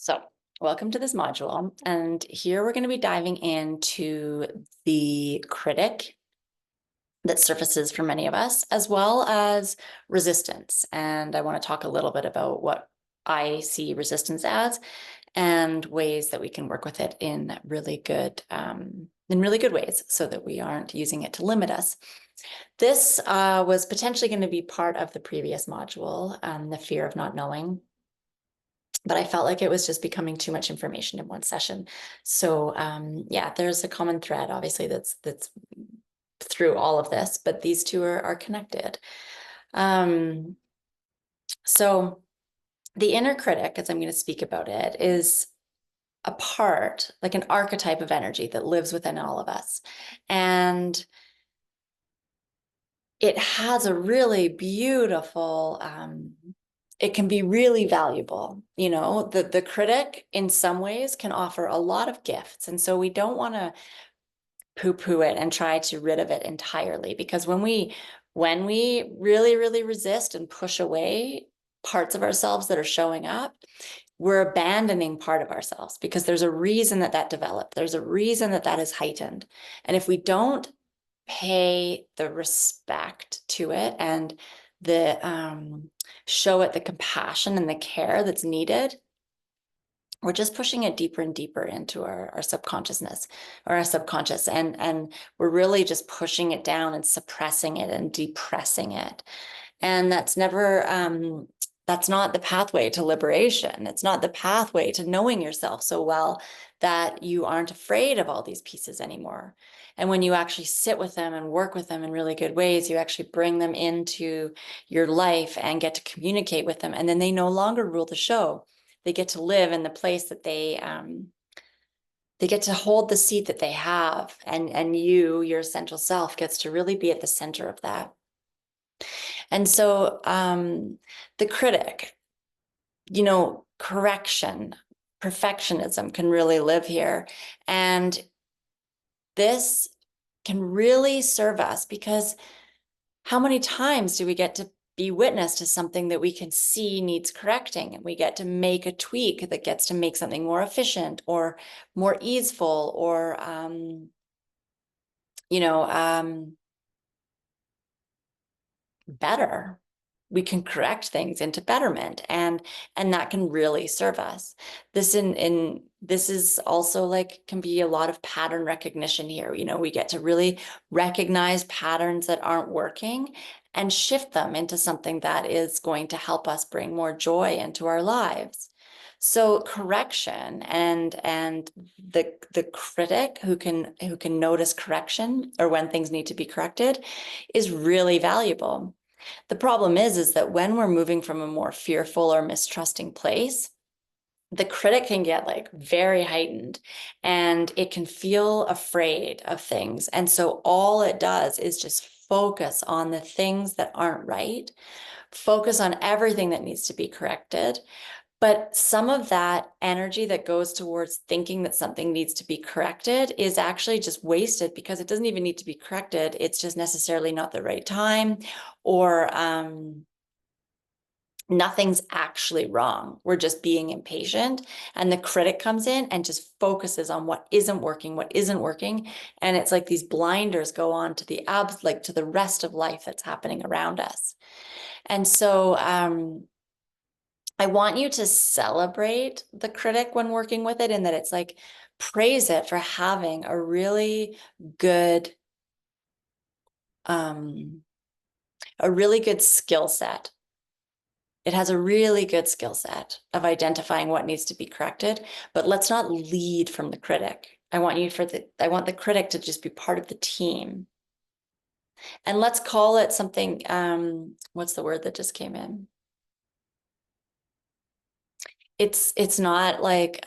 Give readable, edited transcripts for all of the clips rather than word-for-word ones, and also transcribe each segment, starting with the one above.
So welcome to this module. And here we're going to be diving into the critic that surfaces for many of us, as well as resistance. And I want to talk a little bit about what I see resistance as and ways that we can work with it in really good ways so that we aren't using it to limit us. This was potentially going to be part of the previous module, the fear of not knowing. But I felt like it was just becoming too much information in one session. So yeah, there's a common thread, obviously, that's through all of this, but these two are connected. So the inner critic, as I'm going to speak about it, is a part, like an archetype of energy that lives within all of us. And it has a really beautiful, it can be really valuable. You know, the critic in some ways can offer a lot of gifts. And so we don't want to poo-poo it and try to rid of it entirely, because when we really, really resist and push away parts of ourselves that are showing up, we're abandoning part of ourselves, because there's a reason that developed. There's a reason that is heightened. And if we don't pay the respect to it and the show it the compassion and the care that's needed, we're just pushing it deeper and deeper into our subconsciousness or our subconscious. And we're really just pushing it down and suppressing it and depressing it. And that's not the pathway to liberation. It's not the pathway to knowing yourself so well that you aren't afraid of all these pieces anymore. And when you actually sit with them and work with them in really good ways, you actually bring them into your life and get to communicate with them. And then they no longer rule the show. They get to live in the place that they get to hold the seat that they have. And your essential self, gets to really be at the center of that. And so the critic, correction, perfectionism can really live here. And this can really serve us, because how many times do we get to be witness to something that we can see needs correcting, and we get to make a tweak that gets to make something more efficient or more easeful or, better. We can correct things into betterment, and that can really serve us. This is also like, can be a lot of pattern recognition here. We get to really recognize patterns that aren't working and shift them into something that is going to help us bring more joy into our lives. So correction and the critic who can notice correction, or when things need to be corrected, is really valuable. The problem is that when we're moving from a more fearful or mistrusting place, the critic can get like very heightened, and it can feel afraid of things. And so all it does is just focus on the things that aren't right, focus on everything that needs to be corrected. But some of that energy that goes towards thinking that something needs to be corrected is actually just wasted, because it doesn't even need to be corrected. It's just necessarily not the right time, or nothing's actually wrong. We're just being impatient. And the critic comes in and just focuses on what isn't working. And it's like these blinders go on to to the rest of life that's happening around us. And so, I want you to celebrate the critic when working with it, in that it's like, praise it for having a really good, skill set. It has a really good skill set of identifying what needs to be corrected, but let's not lead from the critic. I want the critic to just be part of the team. And let's call it something, what's the word that just came in? It's not like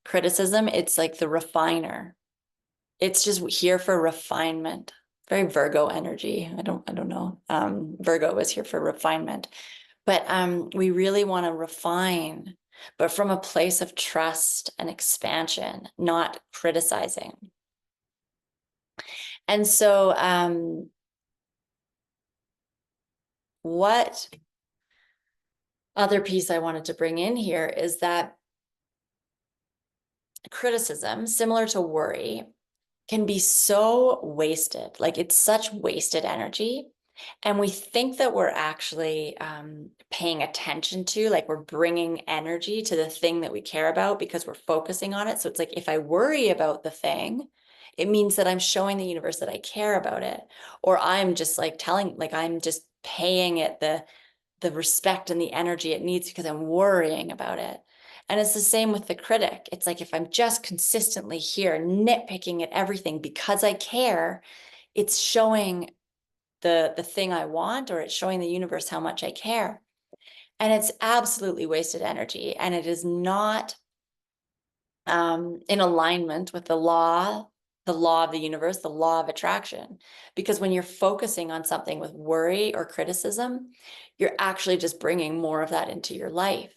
criticism, it's like the refiner. It's just here for refinement. Very Virgo energy. I don't know. Virgo is here for refinement. But we really want to refine, but from a place of trust and expansion, not criticizing. And so what other piece I wanted to bring in here is that criticism, similar to worry, can be so wasted. Like it's such wasted energy. And we think that we're actually paying attention to, like we're bringing energy to the thing that we care about because we're focusing on it. So it's like if I worry about the thing, it means that I'm showing the universe that I care about it. Or I'm just like I'm just paying it the respect and the energy it needs because I'm worrying about it. And it's the same with the critic. It's like if I'm just consistently here nitpicking at everything because I care, it's showing the thing I want, or it's showing the universe how much I care. And it's absolutely wasted energy. And it is not in alignment with the law of the universe, the law of attraction. Because when you're focusing on something with worry or criticism, you're actually just bringing more of that into your life.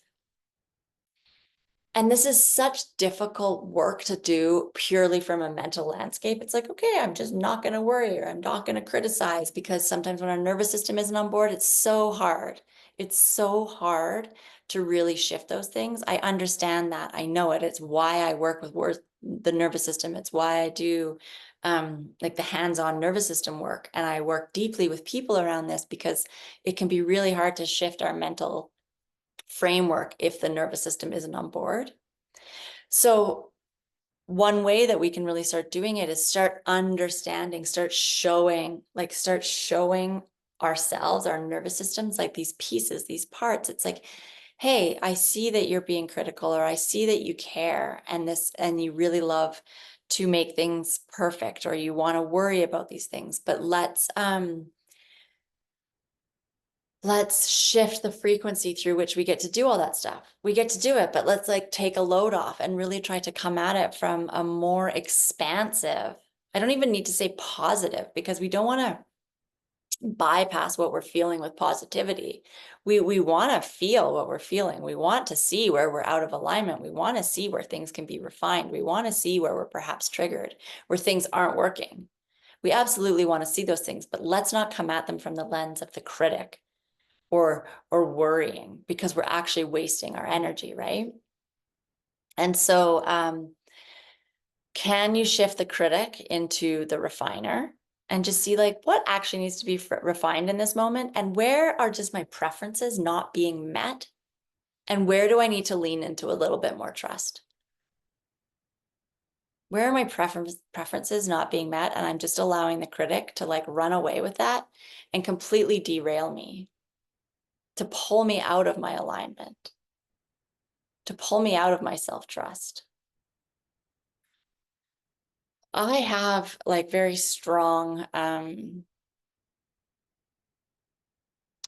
And this is such difficult work to do purely from a mental landscape. It's like, okay, I'm just not going to worry, or I'm not going to criticize, because sometimes when our nervous system isn't on board, it's so hard. It's so hard to really shift those things. I understand that. I know it. It's why I work with the nervous system. It's why I do like the hands-on nervous system work. And I work deeply with people around this, because it can be really hard to shift our mental framework if the nervous system isn't on board. So one way that we can really start doing it is start understanding, start showing ourselves, our nervous systems, like these pieces, these parts. It's like, hey, I see that you're being critical, or I see that you care, and you really love to make things perfect, or you want to worry about these things, but let's shift the frequency through which we get to do all that stuff. We get to do it, but let's like take a load off and really try to come at it from a more expansive, I don't even need to say positive, because we don't want to bypass what we're feeling with positivity. We want to feel what we're feeling. We want to see where we're out of alignment. We want to see where things can be refined. We want to see where we're perhaps triggered, where things aren't working. We absolutely want to see those things, but let's not come at them from the lens of the critic or worrying, because we're actually wasting our energy, right? And so can you shift the critic into the refiner and just see like what actually needs to be refined in this moment, and where are just my preferences not being met, and where do I need to lean into a little bit more trust? Where are my preferences not being met, and I'm just allowing the critic to like run away with that and completely derail me, to pull me out of my alignment, to pull me out of my self-trust. I have like very strong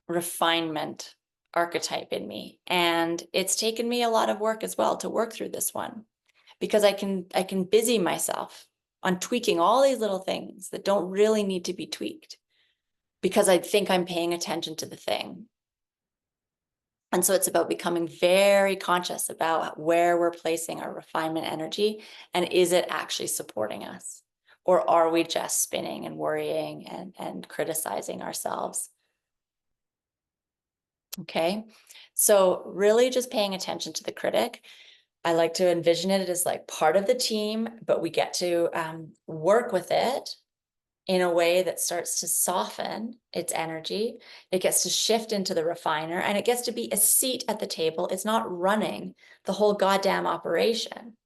refinement archetype in me, and it's taken me a lot of work as well to work through this one, because I can busy myself on tweaking all these little things that don't really need to be tweaked, because I think I'm paying attention to the thing. And so it's about becoming very conscious about where we're placing our refinement energy, and is it actually supporting us? Or are we just spinning and worrying and criticizing ourselves? Okay, so really just paying attention to the critic. I like to envision it as like part of the team, but we get to work with it in a way that starts to soften its energy. It gets to shift into the refiner, and it gets to be a seat at the table. It's not running the whole goddamn operation.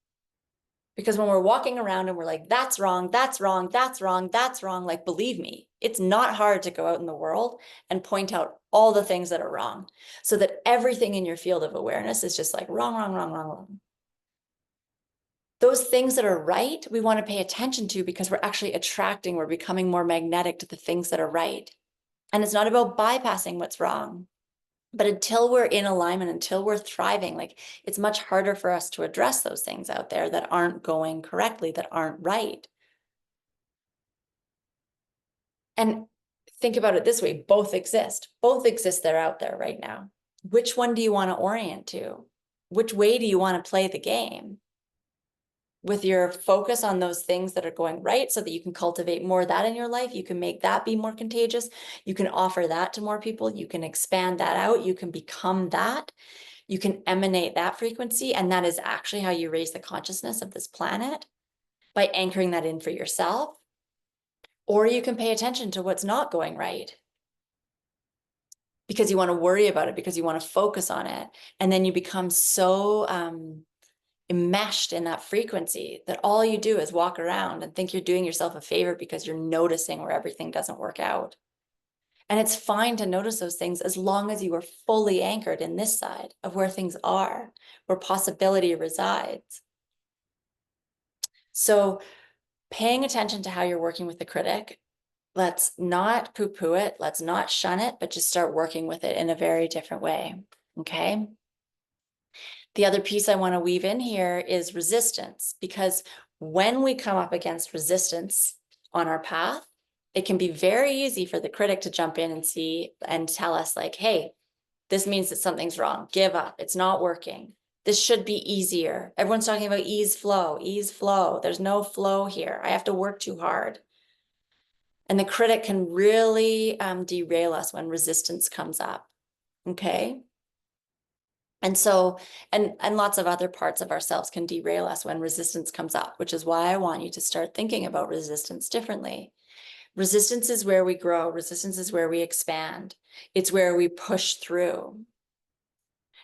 Because when we're walking around and we're like, that's wrong, that's wrong, that's wrong, that's wrong, like, believe me, it's not hard to go out in the world and point out all the things that are wrong, so that everything in your field of awareness is just like wrong, wrong, wrong, wrong, wrong. Those things that are right, we want to pay attention to, because we're actually attracting, we're becoming more magnetic to the things that are right. And it's not about bypassing what's wrong. But until we're in alignment, until we're thriving, like, it's much harder for us to address those things out there that aren't going correctly, that aren't right. And think about it this way, both exist. Both exist, they're out there right now. Which one do you want to orient to? Which way do you want to play the game? With your focus on those things that are going right, so that you can cultivate more of that in your life. You can make that be more contagious. You can offer that to more people. You can expand that out. You can become that. You can emanate that frequency, and that is actually how you raise the consciousness of this planet, by anchoring that in for yourself. Or you can pay attention to what's not going right because you want to worry about it, because you want to focus on it. And then you become so enmeshed in that frequency that all you do is walk around and think you're doing yourself a favor because you're noticing where everything doesn't work out. And it's fine to notice those things as long as you are fully anchored in this side of where things are, where possibility resides. So paying attention to how you're working with the critic, let's not poo-poo it, let's not shun it, but just start working with it in a very different way, okay? The other piece I want to weave in here is resistance, because when we come up against resistance on our path, it can be very easy for the critic to jump in and see and tell us like, hey, this means that something's wrong. Give up. It's not working. This should be easier. Everyone's talking about ease flow, ease flow. There's no flow here. I have to work too hard. And the critic can really derail us when resistance comes up. Okay. And so, and lots of other parts of ourselves can derail us when resistance comes up, which is why I want you to start thinking about resistance differently. Resistance is where we grow. Resistance is where we expand. It's where we push through.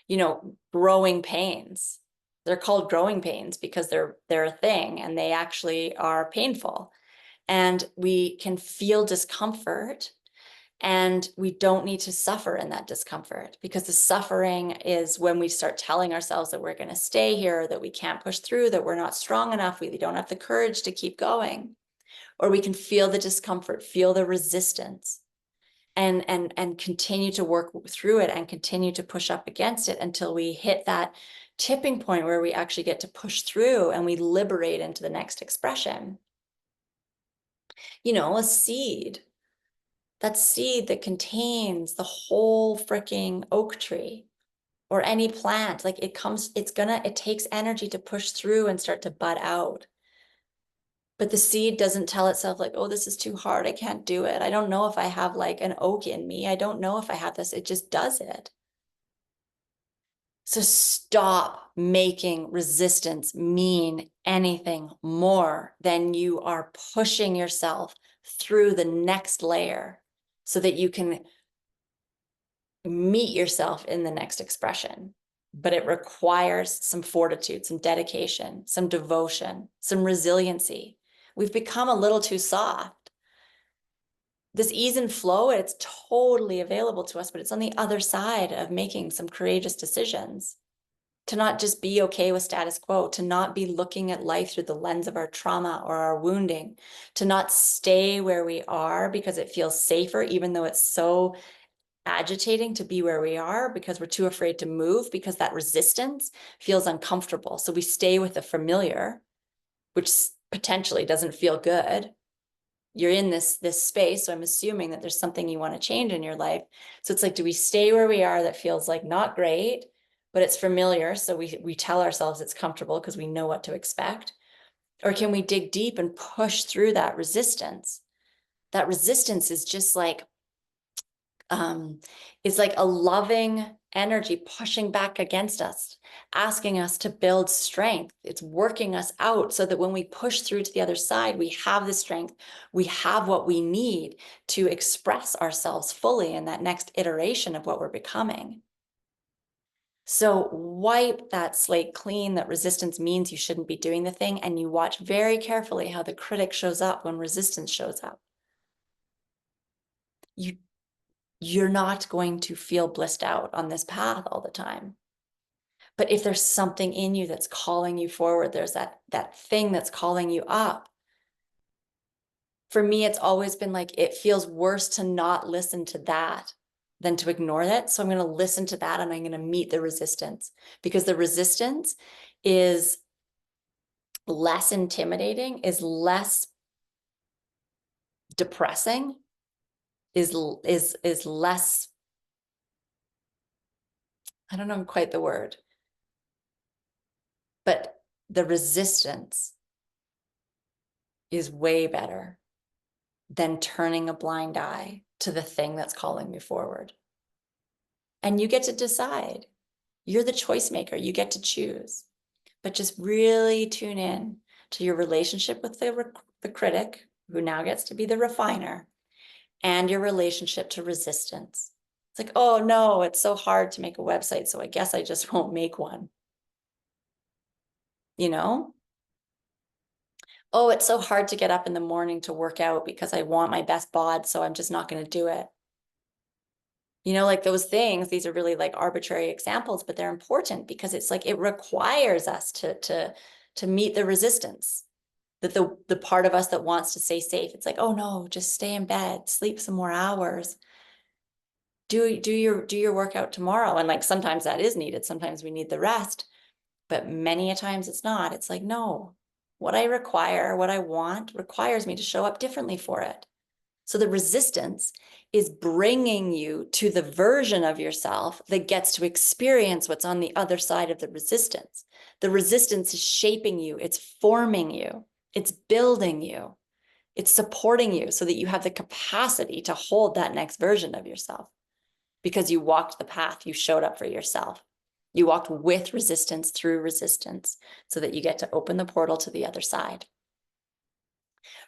You know, growing pains. They're called growing pains because they're a thing and they actually are painful. And we can feel discomfort, and we don't need to suffer in that discomfort, because the suffering is when we start telling ourselves that we're going to stay here, that we can't push through, that we're not strong enough, we don't have the courage to keep going. Or we can feel the discomfort, feel the resistance, and continue to work through it and continue to push up against it until we hit that tipping point where we actually get to push through and we liberate into the next expression. You know, a seed, that seed that contains the whole freaking oak tree or any plant, like it takes energy to push through and start to bud out. But the seed doesn't tell itself like, oh, this is too hard. I can't do it. I don't know if I have like an oak in me. I don't know if I have this. It just does it. So stop making resistance mean anything more than you are pushing yourself through the next layer so that you can meet yourself in the next expression. But it requires some fortitude, some dedication, some devotion, some resiliency. We've become a little too soft. This ease and flow, it's totally available to us, but it's on the other side of making some courageous decisions. To not just be okay with status quo, to not be looking at life through the lens of our trauma or our wounding, to not stay where we are because it feels safer, even though it's so agitating to be where we are, because we're too afraid to move, because that resistance feels uncomfortable. So we stay with the familiar, which potentially doesn't feel good. You're in this space, so I'm assuming that there's something you want to change in your life. So it's like, do we stay where we are that feels like not great, but it's familiar, so we tell ourselves it's comfortable because we know what to expect? Or can we dig deep and push through that resistance? That resistance is just like is like a loving energy pushing back against us, asking us to build strength. It's working us out so that when we push through to the other side, we have the strength, we have what we need to express ourselves fully in that next iteration of what we're becoming. So wipe that slate clean, that resistance means you shouldn't be doing the thing, and you watch very carefully how the critic shows up when resistance shows up. You're not going to feel blissed out on this path all the time. But if there's something in you that's calling you forward, there's that thing that's calling you up. For me, it's always been like, it feels worse to not listen to that than to ignore that. So I'm going to listen to that and I'm going to meet the resistance, because the resistance is less intimidating, is less depressing, is less, I don't know quite the word, but the resistance is way better than turning a blind eye to the thing that's calling you forward. And you get to decide. You're the choice maker. You get to choose. But just really tune in to your relationship with the critic, who now gets to be the refiner, and your relationship to resistance. It's like, oh no, it's so hard to make a website, so I guess I just won't make one. You know? Oh, it's so hard to get up in the morning to work out because I want my best bod, so I'm just not going to do it. You know, like those things, these are really like arbitrary examples, but they're important because it's like it requires us to meet the resistance. That the part of us that wants to stay safe, it's like, oh no, just stay in bed, sleep some more hours. Do your workout tomorrow. And like sometimes that is needed. Sometimes we need the rest, but many a times it's not. It's like, no, what I require, what I want requires me to show up differently for it. So the resistance is bringing you to the version of yourself that gets to experience what's on the other side of the resistance. The resistance is shaping you, it's forming you, it's building you, it's supporting you so that you have the capacity to hold that next version of yourself because you walked the path, you showed up for yourself. You walked with resistance through resistance so that you get to open the portal to the other side.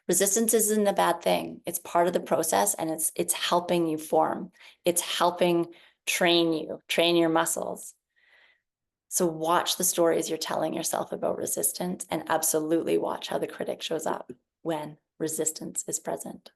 Resistance isn't a bad thing. It's part of the process, and it's helping you form. It's helping train you, train your muscles. So watch the stories you're telling yourself about resistance, and absolutely watch how the critic shows up when resistance is present.